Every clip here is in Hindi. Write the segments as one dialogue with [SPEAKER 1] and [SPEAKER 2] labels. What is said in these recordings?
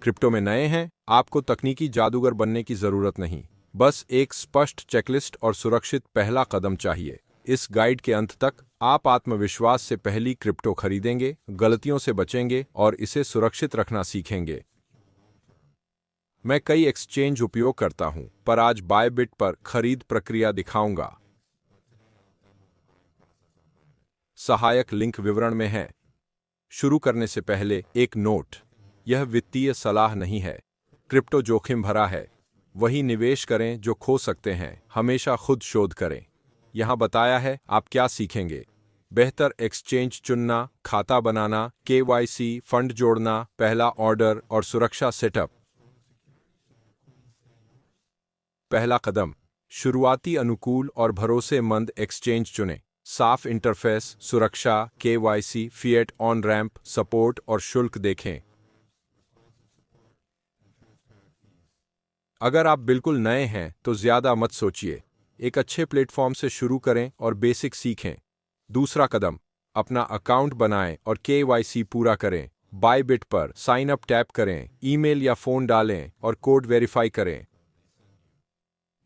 [SPEAKER 1] क्रिप्टो में नए हैं, आपको तकनीकी जादूगर बनने की जरूरत नहीं। बस एक स्पष्ट चेकलिस्ट और सुरक्षित पहला कदम चाहिए। इस गाइड के अंत तक आप आत्मविश्वास से पहली क्रिप्टो खरीदेंगे, गलतियों से बचेंगे और इसे सुरक्षित रखना सीखेंगे। मैं कई एक्सचेंज उपयोग करता हूं, पर आज बायबिट पर खरीद प्रक्रिया दिखाऊंगा। सहायक लिंक विवरण में है। शुरू करने से पहले एक नोट, यह वित्तीय सलाह नहीं है। क्रिप्टो जोखिम भरा है। वही निवेश करें जो खो सकते हैं। हमेशा खुद शोध करें। यहां बताया है आप क्या सीखेंगे। बेहतर एक्सचेंज चुनना, खाता बनाना, केवाईसी, फंड जोड़ना, पहला ऑर्डर और सुरक्षा सेटअप। पहला कदम, शुरुआती अनुकूल और भरोसेमंद एक्सचेंज चुनें। साफ इंटरफेस, सुरक्षा, KYC, fiat on ramp, support और शुल्क देखें। अगर आप बिल्कुल नए हैं तो ज्यादा मत सोचिए। एक अच्छे प्लेटफॉर्म से शुरू करें और बेसिक सीखें। दूसरा कदम, अपना अकाउंट बनाएं और केवाईसी पूरा करें। बायबिट पर साइन अप टैप करें, ईमेल या फोन डालें और कोड वेरीफाई करें।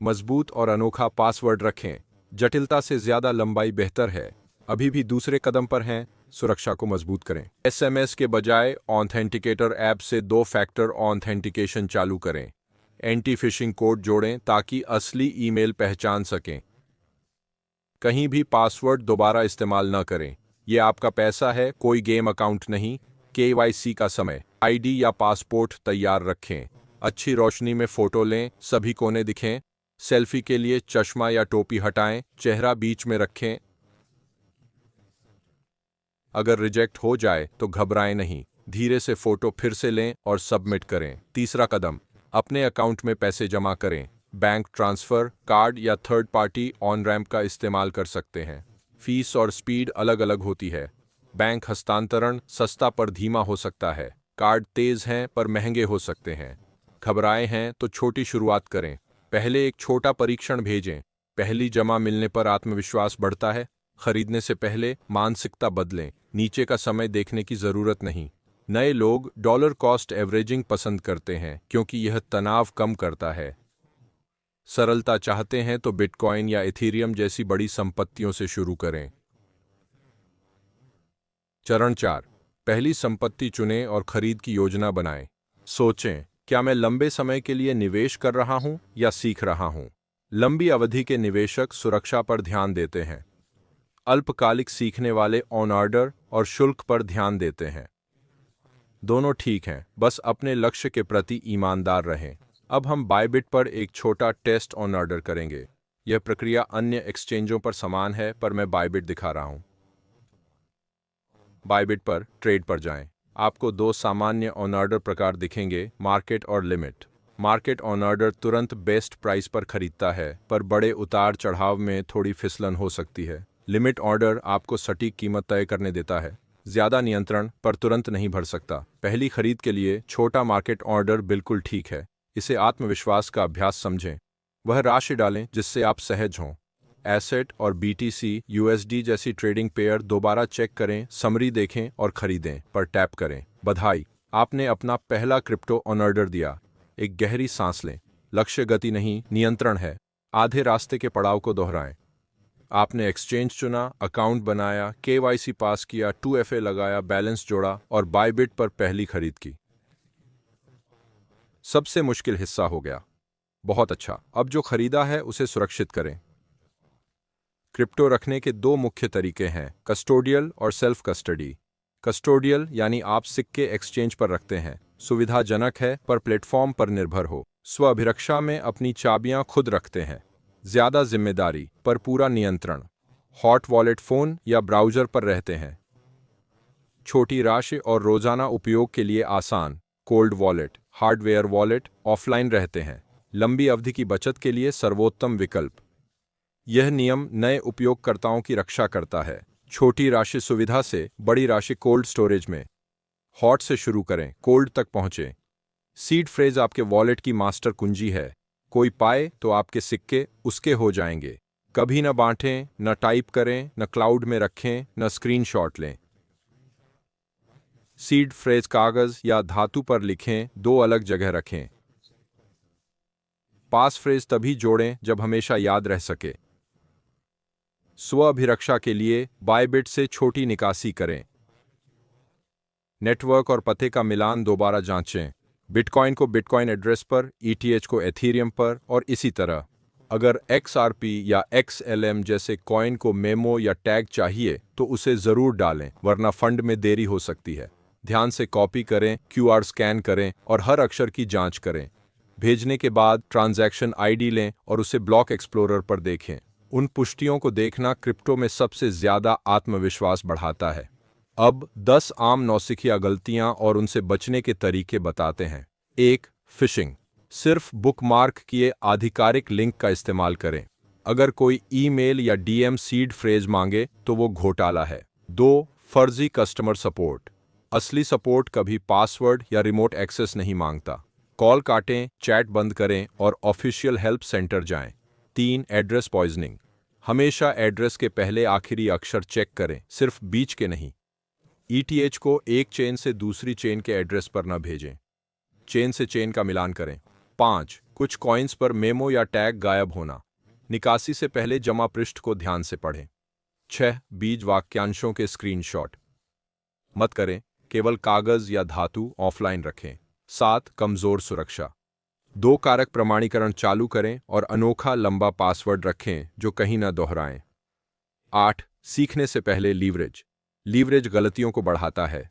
[SPEAKER 1] मजबूत और अनोखा पासवर्ड रखें। जटिलता से ज्यादा लंबाई बेहतर है। अभी भी दूसरे कदम पर हैं, सुरक्षा को मजबूत करें। एसएमएस के बजाय ऑथेंटिकेटर ऐप से 2 फैक्टर ऑथेंटिकेशन चालू करें। एंटी फिशिंग कोड जोड़ें ताकि असली ईमेल पहचान सकें। कहीं भी पासवर्ड दोबारा इस्तेमाल न करें। यह आपका पैसा है, कोई गेम अकाउंट नहीं। केवाईसी का समय, आईडी या पासपोर्ट तैयार रखें। अच्छी रोशनी में फोटो लें, सभी कोने दिखें। सेल्फी के लिए चश्मा या टोपी हटाएं, चेहरा बीच में रखें। अगर रिजेक्ट हो जाए तो घबराएं नहीं, धीरे से फोटो फिर से लें और सबमिट करें। तीसरा कदम, अपने अकाउंट में पैसे जमा करें। बैंक ट्रांसफर, कार्ड या थर्ड पार्टी ऑन रैंप का इस्तेमाल कर सकते हैं। फीस और स्पीड अलग अलग होती है। बैंक हस्तांतरण सस्ता पर धीमा हो सकता है। कार्ड तेज हैं पर महंगे हो सकते हैं। घबराए हैं तो छोटी शुरुआत करें। पहले एक छोटा परीक्षण भेजें। पहली जमा मिलने पर आत्मविश्वास बढ़ता है। खरीदने से पहले मानसिकता बदलें। नीचे का समय देखने की जरूरत नहीं। नए लोग डॉलर कॉस्ट एवरेजिंग पसंद करते हैं क्योंकि यह तनाव कम करता है। सरलता चाहते हैं तो बिटकॉइन या इथेरियम जैसी बड़ी संपत्तियों से शुरू करें। चरण 4, पहली संपत्ति चुनें और खरीद की योजना बनाएं। सोचें, क्या मैं लंबे समय के लिए निवेश कर रहा हूं या सीख रहा हूं? लंबी अवधि के निवेशक सुरक्षा पर ध्यान देते हैं। अल्पकालिक सीखने वाले ऑन ऑर्डर और शुल्क पर ध्यान देते हैं। दोनों ठीक हैं, बस अपने लक्ष्य के प्रति ईमानदार रहें। अब हम बायबिट पर एक छोटा टेस्ट ऑन ऑर्डर करेंगे। यह प्रक्रिया अन्य एक्सचेंजों पर समान है, पर मैं बायबिट दिखा रहा हूं। बायबिट पर ट्रेड पर जाएं। आपको 2 सामान्य ऑन ऑर्डर प्रकार दिखेंगे, मार्केट और लिमिट। मार्केट ऑन ऑर्डर तुरंत बेस्ट प्राइस पर खरीदता है, पर बड़े उतार चढ़ाव में थोड़ी फिसलन हो सकती है। लिमिट ऑर्डर आपको सटीक कीमत तय करने देता है, ज्यादा नियंत्रण, पर तुरंत नहीं भर सकता। पहली खरीद के लिए छोटा मार्केट ऑर्डर बिल्कुल ठीक है। इसे आत्मविश्वास का अभ्यास समझें। वह राशि डालें जिससे आप सहज हों। एसेट और बीटीसी यूएसडी जैसी ट्रेडिंग पेयर दोबारा चेक करें, समरी देखें और खरीदें पर टैप करें। बधाई, आपने अपना पहला क्रिप्टो ऑन ऑर्डर दिया। एक गहरी सांस लें। लक्ष्य गति नहीं, नियंत्रण है। आधे रास्ते के पड़ाव को दोहराएं। आपने एक्सचेंज चुना, अकाउंट बनाया, केवाईसी पास किया, 2FA लगाया, बैलेंस जोड़ा और बायबिट पर पहली खरीद की। सबसे मुश्किल हिस्सा हो गया। बहुत अच्छा, अब जो खरीदा है उसे सुरक्षित करें। क्रिप्टो रखने के 2 मुख्य तरीके हैं, कस्टोडियल और सेल्फ कस्टडी। कस्टोडियल यानी आप सिक्के एक्सचेंज पर रखते हैं। सुविधाजनक है पर प्लेटफॉर्म पर निर्भर हो। स्व अभिरक्षा में अपनी चाबियां खुद रखते हैं। ज्यादा जिम्मेदारी पर पूरा नियंत्रण। हॉट वॉलेट फोन या ब्राउज़र पर रहते हैं। छोटी राशि और रोजाना उपयोग के लिए आसान। Cold wallet, hardware wallet offline रहते हैं। लंबी अवधि की बचत के लिए सर्वोत्तम विकल्प। यह नियम नए उपयोगकर्ताओं की रक्षा करता है। छोटी राशि सुविधा से, बड़ी राशि कोल्ड स्टोरेज में। हॉट से शुरू करें, कोल्ड तक पहुंचें। सीड फ्रेज आपके वॉलेट की मास्टर कुंजी है। कोई पाए तो आपके सिक्के उसके हो जाएंगे। कभी न बांटें, न टाइप करें, न क्लाउड में रखें, न स्क्रीनशॉट लें। सीड फ्रेज कागज या धातु पर लिखें, 2 अलग जगह रखें। पास फ्रेज तभी जोड़ें जब हमेशा याद रह सके। स्व अभिरक्षा के लिए बाइबिट से छोटी निकासी करें। नेटवर्क और पते का मिलान दोबारा जांचें। बिटकॉइन को बिटकॉइन एड्रेस पर, ETH को एथीरियम पर और इसी तरह। अगर XRP या XLM जैसे कॉइन को मेमो या टैग चाहिए तो उसे ज़रूर डालें, वरना फंड में देरी हो सकती है। ध्यान से कॉपी करें, QR स्कैन करें और हर अक्षर की जांच करें। भेजने के बाद ट्रांजैक्शन ID लें और उसे ब्लॉक एक्सप्लोरर पर देखें। उन पुष्टियों को देखना क्रिप्टो में सबसे ज़्यादा आत्मविश्वास बढ़ाता है। अब 10 आम नौसिखिया गलतियां और उनसे बचने के तरीके बताते हैं। 1. फिशिंग। सिर्फ बुकमार्क किए आधिकारिक लिंक का इस्तेमाल करें। अगर कोई ईमेल या DM सीड फ्रेज मांगे तो वो घोटाला है। 2. फर्जी कस्टमर सपोर्ट। असली सपोर्ट कभी पासवर्ड या रिमोट एक्सेस नहीं मांगता। कॉल काटें, चैट बंद करें और ऑफिशियल हेल्प सेंटर जाएं। 3. Address poisoning. हमेशा एड्रेस के पहले आखिरी अक्षर चेक करें, सिर्फ बीच के नहीं। ETH को एक चेन से दूसरी चेन के एड्रेस पर न भेजें। चेन से चेन का मिलान करें। 5. कुछ कॉइन्स पर मेमो या टैग गायब होना। निकासी से पहले जमा पृष्ठ को ध्यान से पढ़ें। 6. बीज वाक्यांशों के स्क्रीनशॉट मत करें, केवल कागज या धातु ऑफलाइन रखें। 7. कमजोर सुरक्षा। 2 कारक प्रमाणीकरण चालू करें और अनोखा लंबा पासवर्ड रखें जो कहीं न दोहराएं। 8. सीखने से पहले लीवरेज। लीवरेज गलतियों को बढ़ाता है।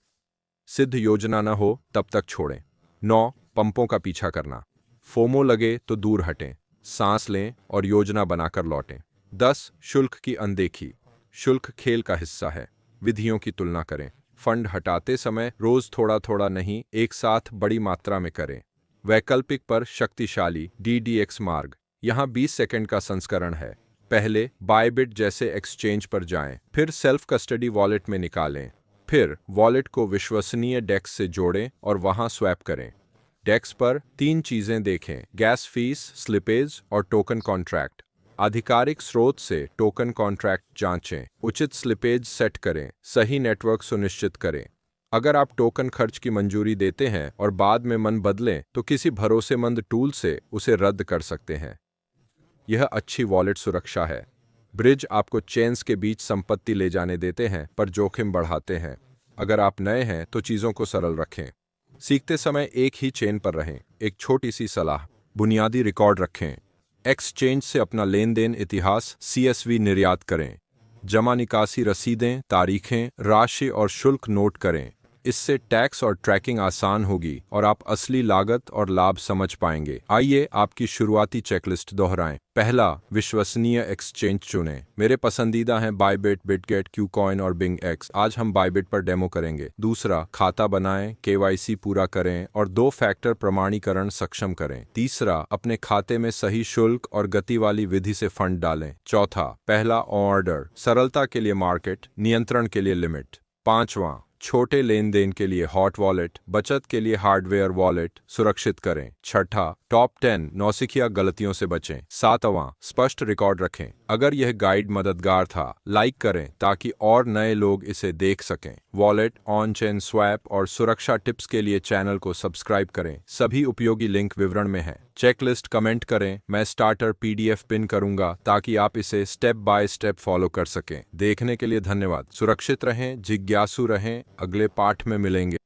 [SPEAKER 1] सिद्ध योजना न हो तब तक छोड़ें। 9. पंपों का पीछा करना। फोमो लगे तो दूर हटें, सांस लें और योजना बनाकर लौटें। 10. शुल्क की अनदेखी। शुल्क खेल का हिस्सा है, विधियों की तुलना करें। फंड हटाते समय रोज थोड़ा थोड़ा नहीं, एक साथ बड़ी मात्रा में करें। वैकल्पिक पर शक्तिशाली DDX मार्ग। यहाँ 20 सेकंड का संस्करण है। पहले बायबिट जैसे एक्सचेंज पर जाएं, फिर सेल्फ कस्टडी वॉलेट में निकालें, फिर वॉलेट को विश्वसनीय डेक्स से जोड़ें और वहां स्वैप करें। डेक्स पर 3 चीजें देखें: गैस फीस, स्लिपेज और टोकन कॉन्ट्रैक्ट। आधिकारिक स्रोत से टोकन कॉन्ट्रैक्ट जांचें, उचित स्लिपेज सेट करें, सही नेटवर्क सुनिश्चित करें। अगर आप टोकन खर्च की मंजूरी देते हैं और बाद में मन बदलें तो किसी भरोसेमंद टूल से उसे रद्द कर सकते हैं। यह अच्छी वॉलेट सुरक्षा है। ब्रिज आपको चेन्स के बीच संपत्ति ले जाने देते हैं पर जोखिम बढ़ाते हैं। अगर आप नए हैं तो चीज़ों को सरल रखें। सीखते समय एक ही चेन पर रहें। एक छोटी सी सलाह: बुनियादी रिकॉर्ड रखें। एक्सचेंज से अपना लेन देन इतिहास CSV निर्यात करें। जमा निकासी रसीदें, तारीखें, राशि और शुल्क नोट करें। इससे टैक्स और ट्रैकिंग आसान होगी और आप असली लागत और लाभ समझ पाएंगे। आइए आपकी शुरुआती चेकलिस्ट दोहराएं। पहला, विश्वसनीय एक्सचेंज चुनें। मेरे पसंदीदा हैं बायबिट, बिटगेट, क्यूकॉइन और बिंगएक्स। आज हम बायबिट पर डेमो करेंगे। दूसरा, खाता बनाएं, KYC पूरा करें और 2 फैक्टर प्रमाणीकरण सक्षम करें। तीसरा, अपने खाते में सही शुल्क और गति वाली विधि से फंड डालें। चौथा, पहला ऑर्डर, सरलता के लिए मार्केट, नियंत्रण के लिए लिमिट। 5वां, छोटे लेन देन के लिए हॉट वॉलेट, बचत के लिए हार्डवेयर वॉलेट सुरक्षित करें। 6ठा, टॉप 10 नौसिखिया गलतियों से बचें। 7वां, स्पष्ट रिकॉर्ड रखें। अगर यह गाइड मददगार था, लाइक करें ताकि और नए लोग इसे देख सकें। वॉलेट, ऑन चेन स्वैप और सुरक्षा टिप्स के लिए चैनल को सब्सक्राइब करें। सभी उपयोगी लिंक विवरण में हैं। चेकलिस्ट कमेंट करें, मैं स्टार्टर PDF पिन करूंगा ताकि आप इसे स्टेप बाय स्टेप फॉलो कर सकें। देखने के लिए धन्यवाद। सुरक्षित रहें, जिज्ञासु रहें। अगले पाठ में मिलेंगे।